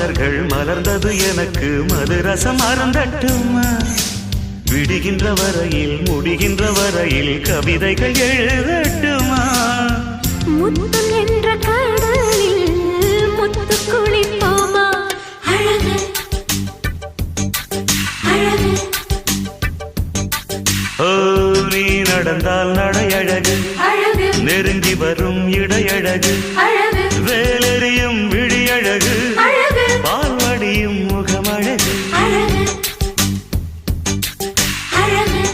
மலர்கள் மலர்ந்தது எனக்கு மதுரசம் அருந்தட்டுமா விடுகின்ற வரையில் முடிகின்ற வரையில் கவிதைகள் எழுதட்டுமா முத்தம் என்ற கடலில் முத்து குளிப்போமா அழகு அழகு ஓ நீ நடந்தால் நடையழகு அழகு நெருங்கி வரும் இடையழகு அழகு வேலெறியும் விழியழகு